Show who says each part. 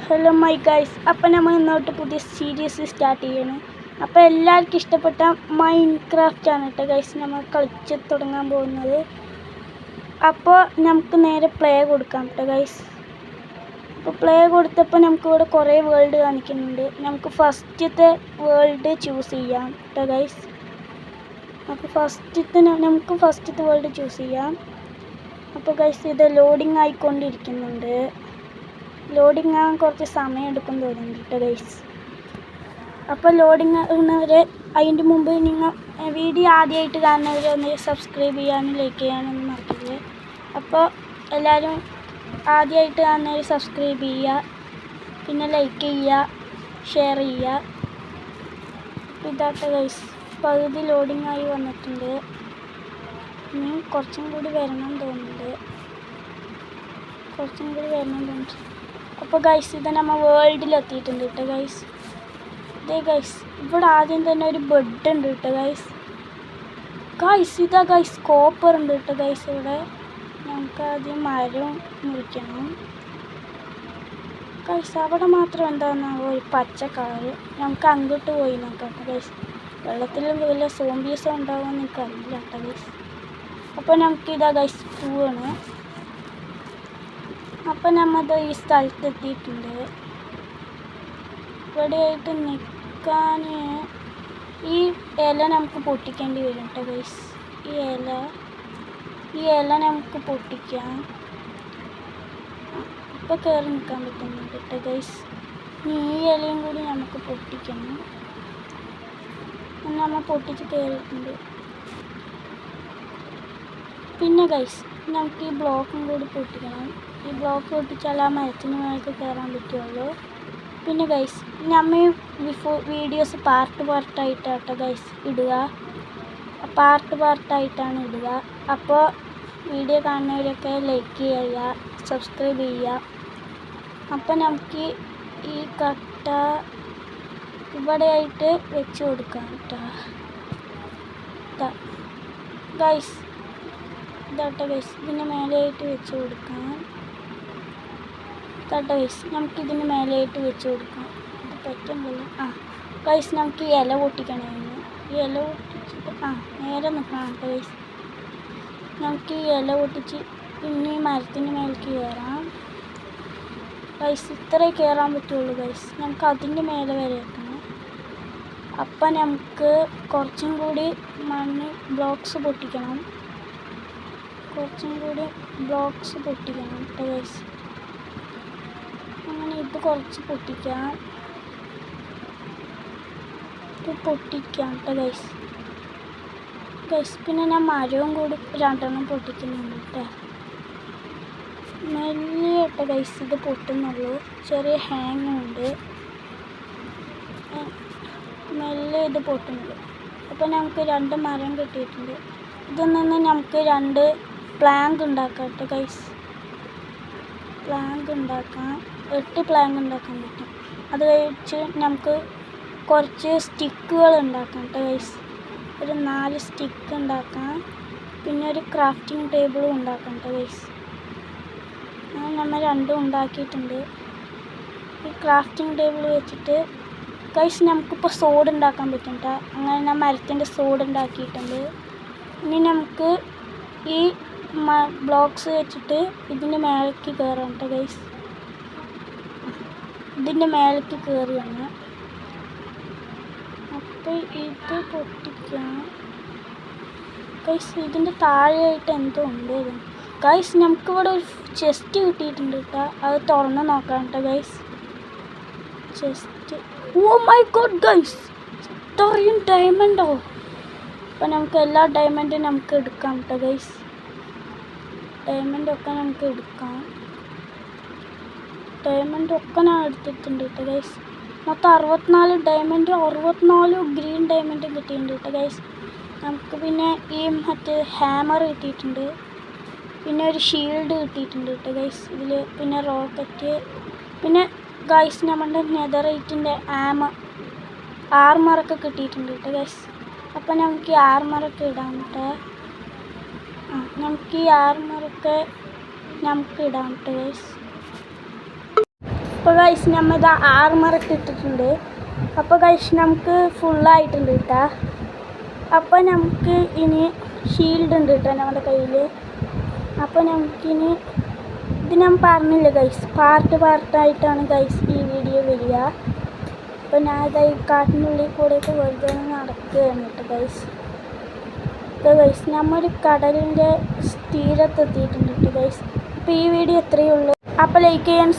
Speaker 1: Hello my guys, അപ്പം നമ്മൾ ഇന്നോട്ട് പുതിയ സീരീസ് സ്റ്റാർട്ട് ചെയ്യണം. അപ്പോൾ എല്ലാവർക്കും ഇഷ്ടപ്പെട്ട മൈൻക്രാഫ്റ്റ് ആണ് കേട്ടോ ഗൈസ് നമ്മൾ കളിച്ച് തുടങ്ങാൻ പോകുന്നത്. അപ്പോൾ നമുക്ക് നേരെ പ്ലേ കൊടുക്കാം കേട്ടോ ഗൈസ്. അപ്പോൾ പ്ലേ കൊടുത്തപ്പോൾ നമുക്കിവിടെ കുറേ വേൾഡ് കാണിക്കുന്നുണ്ട്. നമുക്ക് ഫസ്റ്റത്തെ വേൾഡ് ചൂസ് ചെയ്യാം കേട്ടോ ഗൈസ്. അപ്പോൾ നമുക്ക് ഫസ്റ്റത്തെ വേൾഡ് ചൂസ് ചെയ്യാം. അപ്പോൾ ഗൈസ് ഇത് ലോഡിങ് ആയിക്കൊണ്ടിരിക്കുന്നുണ്ട്. ലോഡിങ് ആകാൻ കുറച്ച് സമയം എടുക്കും തോന്നുന്നുണ്ട് കേട്ടോ ഗൈസ്. അപ്പോൾ ലോഡിങ് ആകുന്നവരെ അതിൻ്റെ മുമ്പ് നിങ്ങൾ വീഡിയോ ആദ്യമായിട്ട് കാണുന്നവരെ ഒന്ന് സബ്സ്ക്രൈബ് ചെയ്യാനും ലൈക്ക് ചെയ്യാനൊന്നും മറക്കരുത്. അപ്പോൾ എല്ലാവരും ആദ്യമായിട്ട് കാണുന്നവർ സബ്സ്ക്രൈബ് ചെയ്യുക, പിന്നെ ലൈക്ക് ചെയ്യുക, ഷെയർ ചെയ്യുക. ഇതാട്ടോ ഗൈസ്, പകുതി ലോഡിങ് ആയി വന്നിട്ടുണ്ട്. ഇനി കുറച്ചും കൂടി വരണം തോന്നുന്നുണ്ട്. അപ്പോൾ ഗൈസ് ഇത് നമ്മൾ വേൾഡിലെത്തിയിട്ടുണ്ട് കേട്ടോ ഗൈസ്. ഇതേ ഗൈസ്, ഇവിടെ ആദ്യം തന്നെ ഒരു ബെഡ് ഉണ്ട് കേട്ടോ ഗൈസ്. ഇതാ ഗൈസ് കോപ്പർ ഉണ്ട് കേട്ടോ ഗൈസ്. ഇവിടെ നമുക്ക് ആദ്യം മരം മുറിക്കണം ഗൈസ്. അവിടെ മാത്രം എന്താണെന്നാവോ ഒരു പച്ച കളറ്. നമുക്ക് അങ്ങോട്ട് പോയി നോക്കാം കേട്ടോ ഗൈസ്. വെള്ളത്തിൽ വല്ല സോംബീസോ ഉണ്ടാവുമെന്ന് എനിക്കറിയില്ല കേട്ടോ ഗൈസ്. അപ്പോൾ നമുക്കിതാ ഗൈസ് പൂവാണ്. അപ്പം നമ്മൾ ഈ സ്ഥലത്തെത്തിയിട്ടുണ്ട്. ഇവിടെയായിട്ട് നിൽക്കാൻ ഈ ഇല നമുക്ക് പൊട്ടിക്കേണ്ടി വരും കേട്ടോ ഗൈസ്. ഈ ഇല നമുക്ക് പൊട്ടിക്കാം. ഇപ്പം കയറി നിൽക്കാൻ പറ്റുന്നുണ്ട് കേട്ടോ ഗൈസ്. ഇനി ഈ ഇലയും കൂടി നമുക്ക് പൊട്ടിക്കണം. നമ്മൾ പൊട്ടിച്ച് കയറിയിട്ടുണ്ട്. പിന്നെ ഗൈസ് നമുക്ക് ഈ ബ്ലോക്കും കൂടി പൊട്ടിക്കണം. ഈ ബ്ലോക്ക് പൊട്ടിച്ചാൽ ആ മരത്തിന് മേലേക്ക് കയറാൻ പറ്റുള്ളൂ. പിന്നെ ഗൈസ് നമ്മൾ വീഡിയോസ് പാർട്ടായിട്ടാട്ടോ ഗൈസ് ഇടുക. പാർട്ടായിട്ടാണ് ഇടുക. അപ്പോൾ വീഡിയോ കാണുന്നവരൊക്കെ ലൈക്ക് ചെയ്യുക, സബ്സ്ക്രൈബ് ചെയ്യുക. അപ്പോൾ നമുക്ക് ഈ കട്ട ഇവിടെയായിട്ട് വെച്ച് കൊടുക്കാം കേട്ടോ ഗൈസ്. ഇതാട്ടോ ഗൈസ്, ഇതിന് മേലെയായിട്ട് വെച്ച് കൊടുക്കാം. ഇതാട്ടോ ഗൈസ്, നമുക്കിതിന് മേലെയായിട്ട് വെച്ച് കൊടുക്കാം. ഇത് പറ്റുന്നില്ല. ഗൈസ് നമുക്ക് ഈ ഇല പൊട്ടിക്കണമായിരുന്നു. ഈ ഇല പൊട്ടിച്ചിട്ട് നേരെ നിൽക്കണം കേട്ടോ ഗൈസ്. നമുക്ക് ഈ ഇല പൊട്ടിച്ച് പിന്നെ ഈ മരത്തിൻ്റെ മേലേക്ക് കയറാം ഗൈസ്. ഇത്രേ കയറാൻ പറ്റുള്ളൂ ഗൈസ്. നമുക്ക് അതിൻ്റെ മേലെ വരെ എത്തണം. അപ്പം നമുക്ക് കുറച്ചും കൂടി ബ്ലോക്സ് പൊട്ടിക്കണം കേട്ടോ ഗൈസ്. അങ്ങനെ ഇത് കുറച്ച് പൊട്ടിക്കാം കേട്ടോ ഗൈസ്. പിന്നെ ഞാൻ മരവും കൂടി 2 പൊട്ടിക്കുന്നുണ്ട് കേട്ടോ. മെല്ലെ കേട്ടോ ഗൈസ് ഇത് പൊട്ടുന്നുള്ളൂ. ചെറിയ ഹാങ് ഉണ്ട്. മെല്ലെ ഇത് പൊട്ടുന്നുള്ളൂ. അപ്പോൾ നമുക്ക് 2 മരം കിട്ടിയിട്ടുണ്ട്. ഇതിൽ നിന്ന് നമുക്ക് 2 പ്ലാങ്ക് ഉണ്ടാക്കാം കേട്ടോ ഗൈസ്. 8 പ്ലാങ്ക് ഉണ്ടാക്കാൻ പറ്റും. അത് കഴിച്ച് നമുക്ക് കുറച്ച് സ്റ്റിക്കുകൾ ഉണ്ടാക്കാം കേട്ടോ ഗൈസ്. ഒരു 4 സ്റ്റിക്ക് ഉണ്ടാക്കാം. പിന്നെ ഒരു ക്രാഫ്റ്റിംഗ് ടേബിളും ഉണ്ടാക്കാം കേട്ടോ ഗൈസ്. നമ്മൾ 2 ഉണ്ടാക്കിയിട്ടുണ്ട്. ഈ ക്രാഫ്റ്റിംഗ് ടേബിൾ വെച്ചിട്ട് ഗൈസ് നമുക്കിപ്പോൾ സോഡ് ഉണ്ടാക്കാൻ പറ്റും കേട്ടോ. അങ്ങനെ ഞാൻ മരത്തിൻ്റെ സോഡ് ഉണ്ടാക്കിയിട്ടുണ്ട്. ഇനി നമുക്ക് ഈ ബ്ലോക്സ് വെച്ചിട്ട് ഇതിൻ്റെ മേലേക്ക് കയറാം കേട്ടോ ഗൈസ്. ഇതിൻ്റെ മേലേക്ക് കയറിയാണ്. അപ്പോൾ ഇത് പൊട്ടിക്കാം ഗൈസ്. ഇതിൻ്റെ താഴെയായിട്ട് എന്തോ ഉണ്ട് ഗൈസ്. നമുക്കിവിടെ ഒരു ചെസ്റ്റ് കിട്ടിയിട്ടുണ്ട് കേട്ടോ. അത് തുറന്ന് നോക്കാം കേട്ടോ guys. Chest, oh my god guys, ഇത്രയും ഡയമണ്ടോ. അപ്പോൾ നമുക്ക് എല്ലാ ഡയമണ്ടും നമുക്ക് എടുക്കാം കേട്ടോ ഗൈസ്. ഡയമണ്ടൊക്കെ നമുക്ക് എടുക്കാം. ഡയമണ്ടൊക്കെ ഞാൻ എടുത്തിട്ടുണ്ട് കേട്ടോ ഗൈസ്. മൊത്തം 64 ഡയമണ്ട്, 64 ഗ്രീൻ ഡയമണ്ടും കിട്ടിയിട്ടുണ്ട് കേട്ടോ ഗൈസ്. നമുക്ക് പിന്നെ ഈ മറ്റേ ഹാമർ കിട്ടിയിട്ടുണ്ട്. പിന്നെ ഒരു ഷീൽഡ് കിട്ടിയിട്ടുണ്ട് കേട്ടോ ഗൈസ് ഇതിൽ. പിന്നെ റോക്കറ്റ്. പിന്നെ ഗൈസ് നമ്മുടെ നെതറൈറ്റിൻ്റെ ആർമറൊക്കെ കിട്ടിയിട്ടുണ്ട് കേട്ടോ ഗൈസ്. അപ്പം നമുക്ക് ഈ ആർമറൊക്കെ ഇടാം കേട്ടോ. നമുക്ക് ഈ ആർമറൊക്കെ നമുക്ക് ഇടാം കേട്ടോ ഗൈസ്. അപ്പോൾ ഗൈസ് നമ്മൾ ഇത് ആർമറൊക്കെ ഇട്ടിട്ടുണ്ട്. അപ്പോൾ ഗൈസ് നമുക്ക് ഫുള്ളായിട്ടുണ്ട് കേട്ടോ. അപ്പോൾ നമുക്ക് ഇനി ഷീൽഡ് ഉണ്ട് കേട്ടോ നമ്മുടെ കയ്യിൽ. അപ്പോൾ നമുക്കിനി ഇത് ഞാൻ പറഞ്ഞില്ല ഗൈസ്, പാർട്ടായിട്ടാണ് ഗൈസ് ഈ വീഡിയോ വരിക. അപ്പോൾ ഞാൻ ഇതായി കാട്ടിനുള്ളിൽ കൂടെയൊക്കെ വെറുതെ നടക്കുകയാണ് കേട്ടോ ഗൈസ്. അപ്പോൾ ഗൈസ് നമ്മൊരു കടലിൻ്റെ തീരത്തെത്തിയിട്ടുണ്ട് കേട്ടോ ഗൈസ്. അപ്പോൾ ഈ വീഡിയോ എത്രയേ ഉള്ളൂ. അപ്പോൾ ലൈക്ക് ചെയ്യാൻ